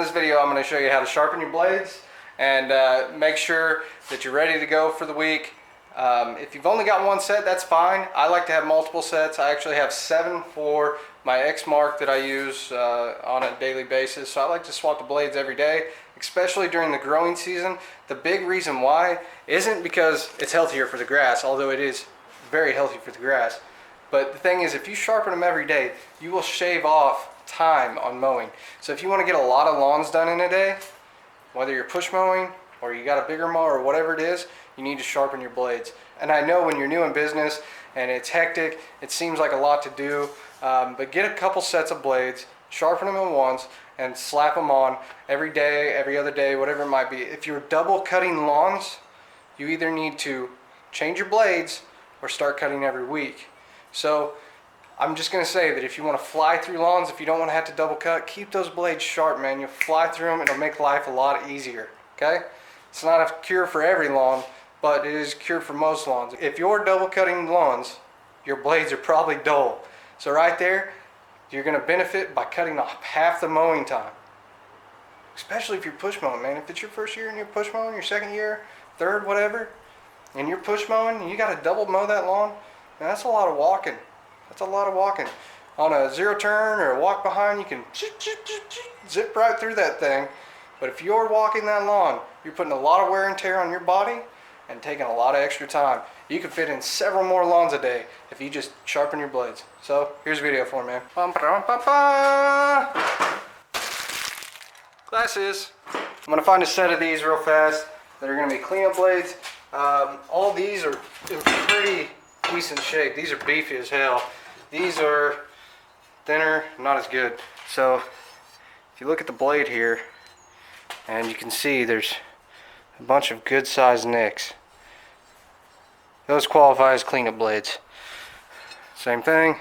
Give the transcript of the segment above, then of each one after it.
this video, I'm going to show you how to sharpen your blades and make sure that you're ready to go for the week. If you've only got one set, that's fine. I like to have multiple sets. I actually have 7 for my X mark that I use on a daily basis. So I like to swap the blades every day, especially during the growing season. The big reason why isn't because it's healthier for the grass, although it is very healthy for the grass. But the thing is, if you sharpen them every day, you will shave off time on mowing. So if you want to get a lot of lawns done in a day, whether you're push mowing or you got a bigger mower or whatever it is, you need to sharpen your blades. And I know when you're new in business and it's hectic, it seems like a lot to do, but get a couple sets of blades, sharpen them at once, and slap them on every day, every other day, whatever it might be. If you're double cutting lawns, you either need to change your blades or start cutting every week. So I'm just going to say that if you want to fly through lawns, if you don't want to have to double cut, keep those blades sharp, man. You'll fly through them. It'll make life a lot easier, okay? It's not a cure for every lawn, but it is a cure for most lawns. If you're double cutting lawns, your blades are probably dull. So right there, you're going to benefit by cutting off half the mowing time. Especially if you're push mowing, man. If it's your first year and you're push mowing, your second year, third, whatever, and you're push mowing and you got to double mow that lawn, man, that's a lot of walking. That's a lot of walking. On a zero turn or a walk behind, you can zip right through that thing. But if you're walking that lawn, you're putting a lot of wear and tear on your body and taking a lot of extra time. You can fit in several more lawns a day if you just sharpen your blades. So here's a video for me, man. Glasses. I'm gonna find a set of these real fast that are gonna be cleanup blades. All these are in pretty decent shape. These are beefy as hell. These are thinner, not as good. So if you look at the blade here, and you can see there's a bunch of good sized nicks. Those qualify as cleanup blades. Same thing,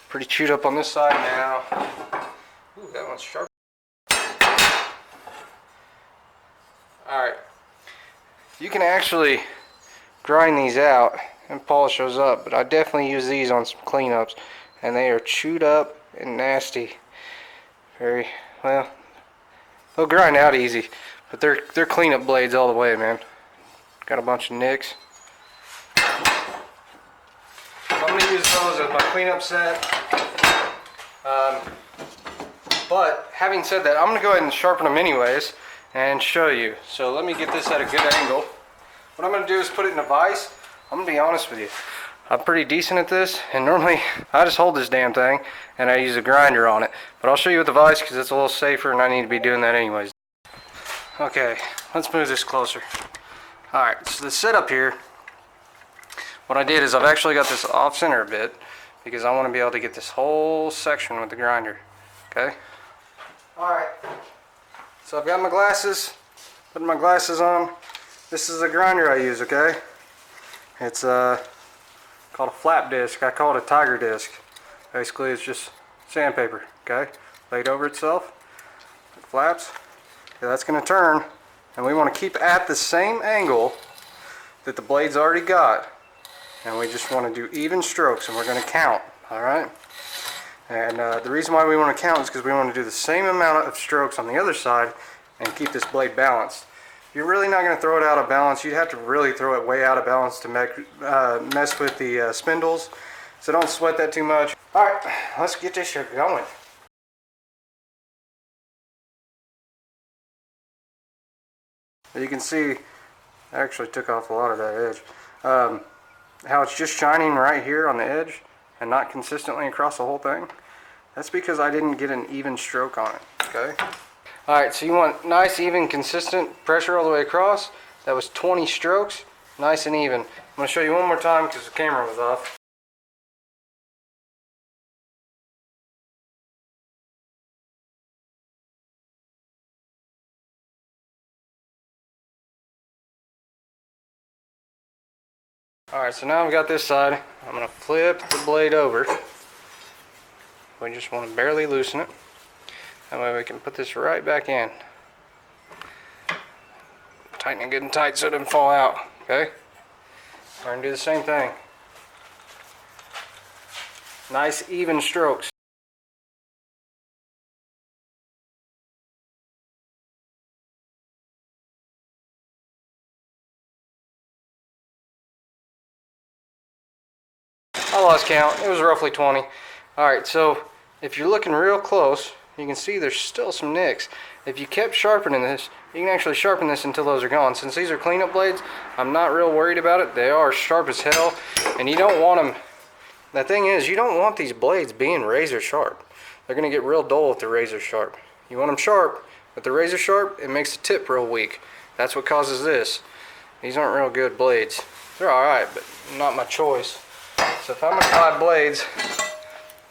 pretty chewed up on this side now. Ooh, that one's sharp. Alright, you can actually grind these out and polish those up, but I definitely use these on some cleanups, and they are chewed up and nasty. Very well. They'll grind out easy, but they're cleanup blades all the way, man. Got a bunch of nicks. So I'm gonna use those as my cleanup set. But having said that, I'm gonna go ahead and sharpen them anyways and show you. So let me get this at a good angle. What I'm gonna do is put it in a vise. I'm gonna be honest with you, I'm pretty decent at this, and normally I just hold this damn thing and I use a grinder on it, but I'll show you with the vise because it's a little safer and I need to be doing that anyways. Okay, let's move this closer. Alright, so the setup here, what I did is I've actually got this off center a bit because I want to be able to get this whole section with the grinder. Okay? Alright, so I've got my glasses, putting my glasses on. This is the grinder I use, okay? It's called a flap disc. I call it a tiger disc. Basically, it's just sandpaper, okay? Laid over itself. It flaps. Okay, that's going to turn, and we want to keep at the same angle that the blade's already got. And we just want to do even strokes, and we're going to count, alright? And the reason why we want to count is because we want to do the same amount of strokes on the other side and keep this blade balanced. You're really not going to throw it out of balance. You'd have to really throw it way out of balance to mess with the spindles. So don't sweat that too much. Alright, let's get this shit going. You can see, I actually took off a lot of that edge. How it's just shining right here on the edge and not consistently across the whole thing. That's because I didn't get an even stroke on it, okay? Alright, so you want nice, even, consistent pressure all the way across. That was 20 strokes, nice and even. I'm going to show you one more time because the camera was off. Alright, so now I've got this side. I'm going to flip the blade over. We just want to barely loosen it. That way we can put this right back in. Tighten it good and tight so it doesn't fall out, okay? We're going to do the same thing. Nice even strokes. I lost count. It was roughly 20. All right, so if you're looking real close, you can see there's still some nicks. If you kept sharpening this, you can actually sharpen this until those are gone. Since these are cleanup blades, I'm not real worried about it. They are sharp as hell, and you don't want them. The thing is, you don't want these blades being razor sharp. They're gonna get real dull if they're razor sharp. You want them sharp, but the razor sharp, it makes the tip real weak. That's what causes this. These aren't real good blades. They're all right, but not my choice. So if I'm gonna buy blades,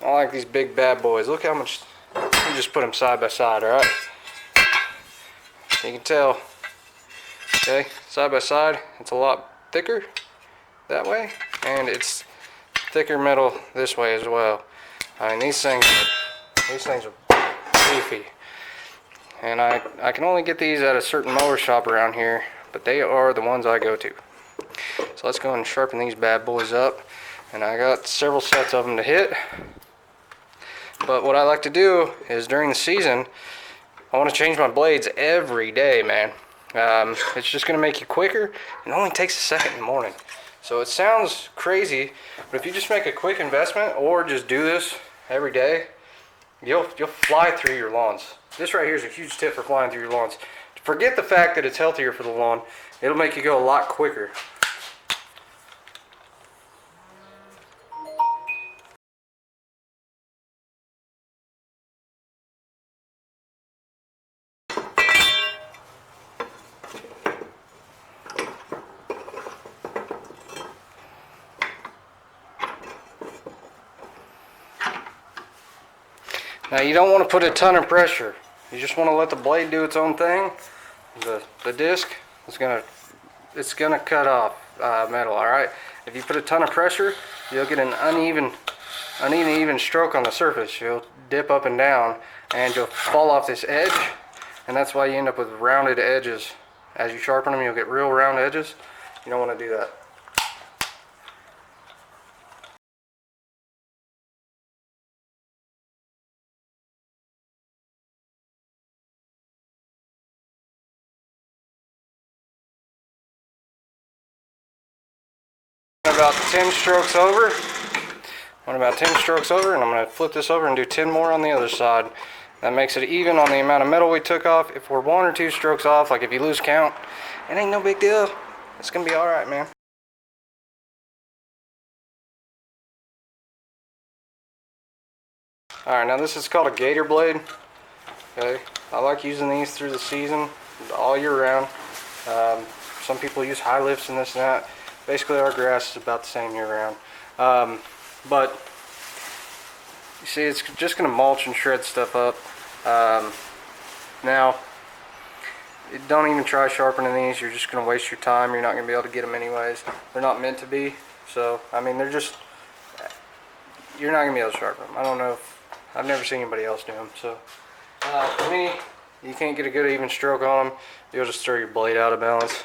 I like these big bad boys. Look how much, you just put them side by side, all right? You can tell, okay, side by side, it's a lot thicker that way, and it's thicker metal this way as well. I mean, these things are beefy. And I can only get these at a certain mower shop around here, but they are the ones I go to. So let's go and sharpen these bad boys up. And I got several sets of them to hit. But what I like to do is during the season, I want to change my blades every day, man. It's just going to make you quicker. It only takes a second in the morning. So it sounds crazy, but if you just make a quick investment or just do this every day, you'll fly through your lawns. This right here is a huge tip for flying through your lawns. Forget the fact that it's healthier for the lawn. It'll make you go a lot quicker. Now you don't want to put a ton of pressure. You just want to let the blade do its own thing. The disc is it's gonna cut off metal. All right. If you put a ton of pressure, you'll get an uneven stroke on the surface. You'll dip up and down, and you'll fall off this edge, and that's why you end up with rounded edges. As you sharpen them, you'll get real round edges. You don't want to do that. About 10 strokes over. I'm about 10 strokes over, and I'm going to flip this over and do 10 more on the other side. That makes it even on the amount of metal we took off. If we're 1 or 2 strokes off, like if you lose count, it ain't no big deal. It's going to be alright, man. Alright, now this is called a gator blade. Okay, I like using these through the season, all year round. Some people use high lifts and this and that. Basically, our grass is about the same year round. But you see, it's just going to mulch and shred stuff up. Now, don't even try sharpening these. You're just going to waste your time. You're not going to be able to get them anyways. They're not meant to be. So, I mean, you're not going to be able to sharpen them. I don't know I've never seen anybody else do them. So, for me, you can't get a good even stroke on them. You'll just throw your blade out of balance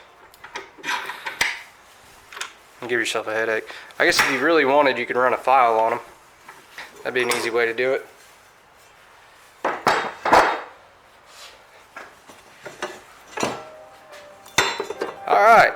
and give yourself a headache. I guess if you really wanted, you could run a file on them. That'd be an easy way to do it. All right.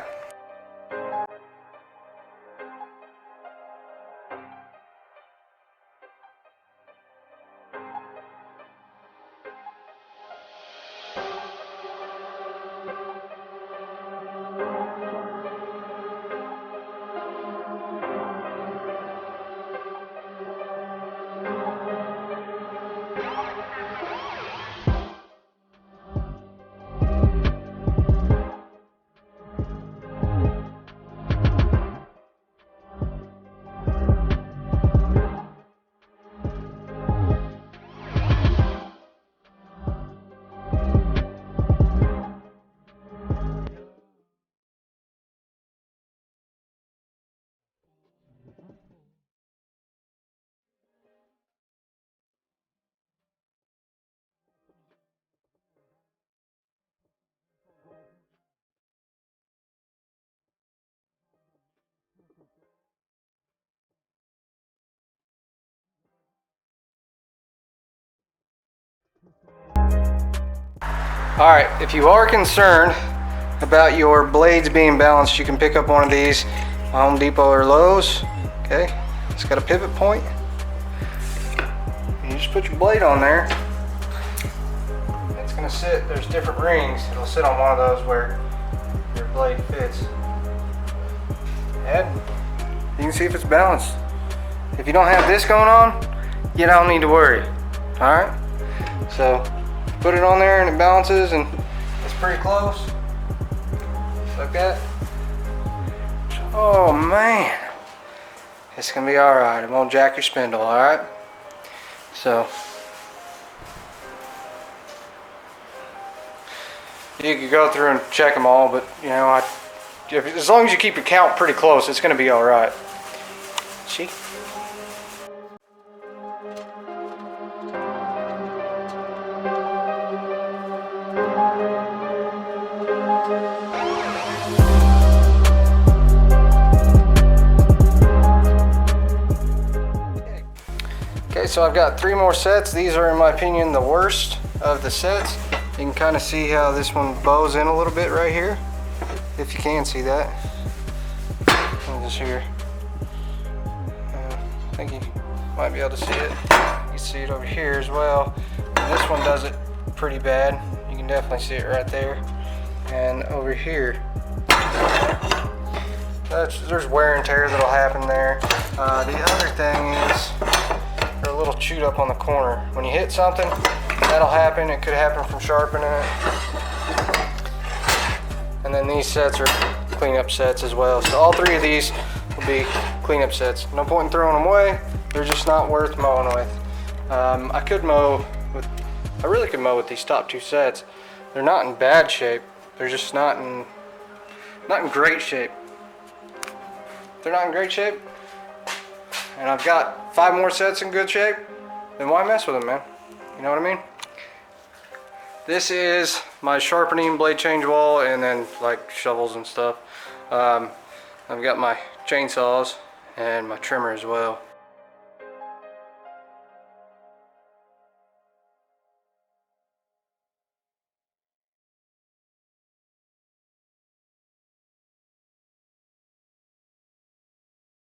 Alright, if you are concerned about your blades being balanced, you can pick up one of these Home Depot or Lowe's. Okay, It's got a pivot point. You just put your blade on there. It's gonna sit, there's different rings. It'll sit on one of those where your blade fits. And you can see if it's balanced. If you don't have this going on, you don't need to worry. Alright? So put it on there and it balances and it's pretty close. Like that. Oh man. It's gonna be alright. It won't jack your spindle, alright? So you could go through and check them all, but you know, as long as you keep your count pretty close, it's gonna be alright. See? Okay, so I've got 3 more sets. These are, in my opinion, the worst of the sets. You can kind of see how this one bows in a little bit right here, if you can see that. Just here. I think you might be able to see it. You can see it over here as well. And this one does it pretty bad. You can definitely see it right there. And over here, there's wear and tear that'll happen there. The other thing is, they're a little chewed up on the corner. When you hit something, that'll happen. It could happen from sharpening it. And then these sets are cleanup sets as well. So all 3 of these will be cleanup sets. No point in throwing them away. They're just not worth mowing with. I really could mow with these top 2 sets. They're not in bad shape. They're just not in great shape. They're not in great shape. And I've got 5 more sets in good shape. Then why mess with them, man? You know what I mean? This is my sharpening blade change wall, and then like shovels and stuff. I've got my chainsaws and my trimmer as well.